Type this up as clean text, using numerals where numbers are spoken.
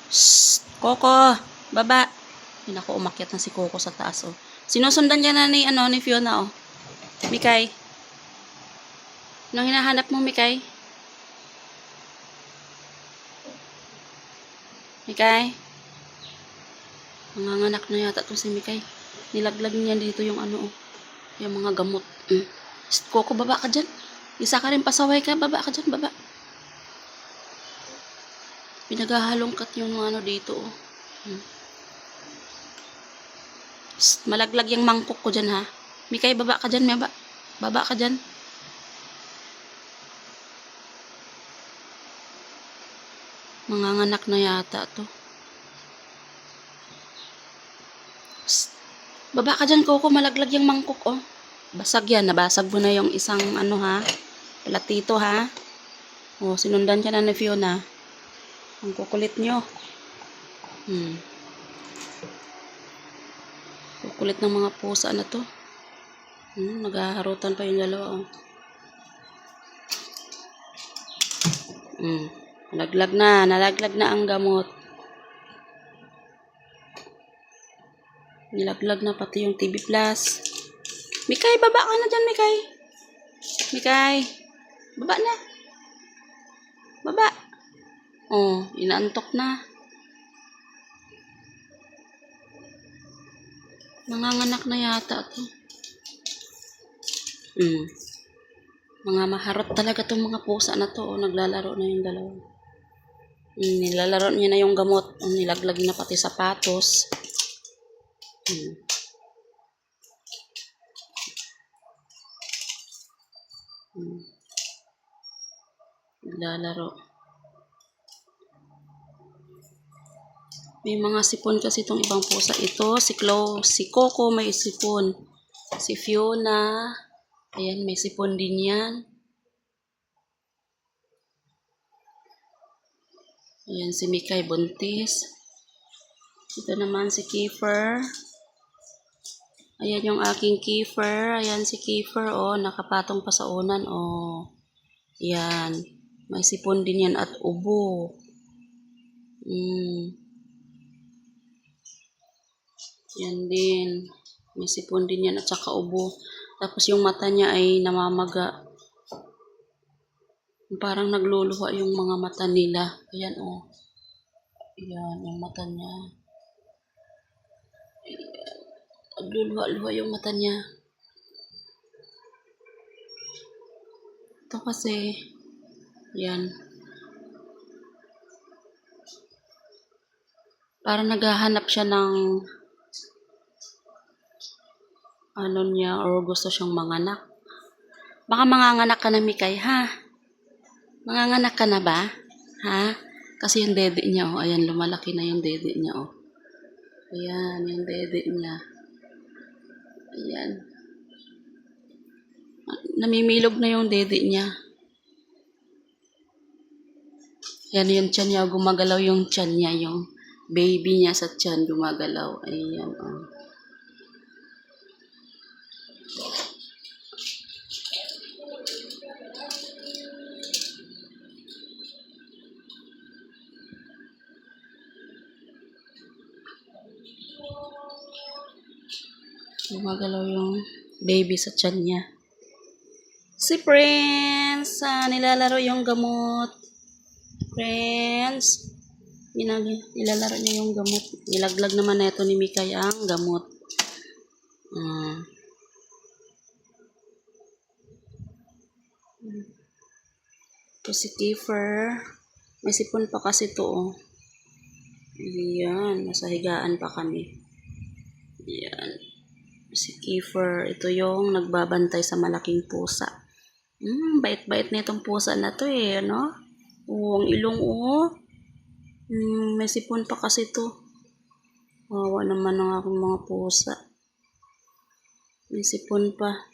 Shh, Coco, baba. Hindi ako umakyat na si Coco sa taas, oh. Sinusundan niya na ni Fiona, oh. Mikay. Anong hinahanap mo, Mikay? Mikay? Nanganganak na yata to si Mikay. Nilaglag niya dito yung oh. Yung mga gamot. Shh, Coco, baba ka dyan. Isa ka rin pasaway ka, baba ka dyan, baba. Pinaghahalongkat yung dito, oh. Psst, malaglag yung mangkok ko dyan, ha. Mikay, baba ka dyan, baba. Baba ka dyan. Manganganak na yata to. Psst, baba ka dyan, Coco. Malaglag yung mangkok, oh. Basag yan. Nabasag mo na yung isang ha. Platito, ha. Oh, sinundan ka na ni Fiona. Ang kukulit nyo. Kukulit ng mga pusa na to. Naghaharutan pa yung dalawa, oh. Nalaglag na ang gamot. Nilaglag na pati yung TV Plus. Mikay, baba ka na dyan, Mikay. Mikay, baba na. Baba. Oh, inaantok na. Nanganganak na yata to. Mga maharot talaga tong mga pusa na to. Oh, naglalaro na yung dalawa. Nilalaro niya na yung gamot. Nilaglag na pati sapatos. Naglalaro. May mga sipon kasi itong ibang pusa. Ito, si Coco may sipon. Si Fiona, ayan, may sipon din yan. Ayan, si Mikay buntis. Ito naman si Kiefer. Ayan yung aking Kiefer. Ayan si Kiefer, oh, nakapatong pa sa unan, oh. Ayan, may sipon din yan at ubo. Yan din. May sipon din yan at saka ubo. Tapos yung mata niya ay namamaga. Parang nagluluha yung mga mata nila. Ayan, oh. Ayan, yung mata niya. Ayan. Nagluluha-luha yung mata niya. Ito kasi, yan. Parang naghahanap siya ng niya, or gusto siyang manganak. Baka manganganak ka na, Mikay, ha? Manganganak ka na ba? Ha? Kasi yung dede niya, oh. Ayan, lumalaki na yung dede niya, oh. Ayan, yung dede niya. Ayan. Namimilog na yung dede niya. Ayan yung tiyan niya, gumagalaw yung tiyan niya, yung baby niya sa tiyan, gumagalaw. Ayan, oh. Gumagalaw yung baby sa tiyan niya. Si Prince, nilalaro yung gamot. Prince, nilalaro niya yung gamot. Nilaglag naman na ito ni Mikay ang gamot. Ito si Kiefer. May sipon pa kasi ito, oh. Ayan, nasa higaan pa kami. Ayan. Si Kiefer, ito yung nagbabantay sa malaking pusa. Bait-bait na itong pusa na to, eh, ano? Oh, ang ilong, oh. May sipon pa kasi to. Wawa naman ang aking mga pusa. May sipon pa.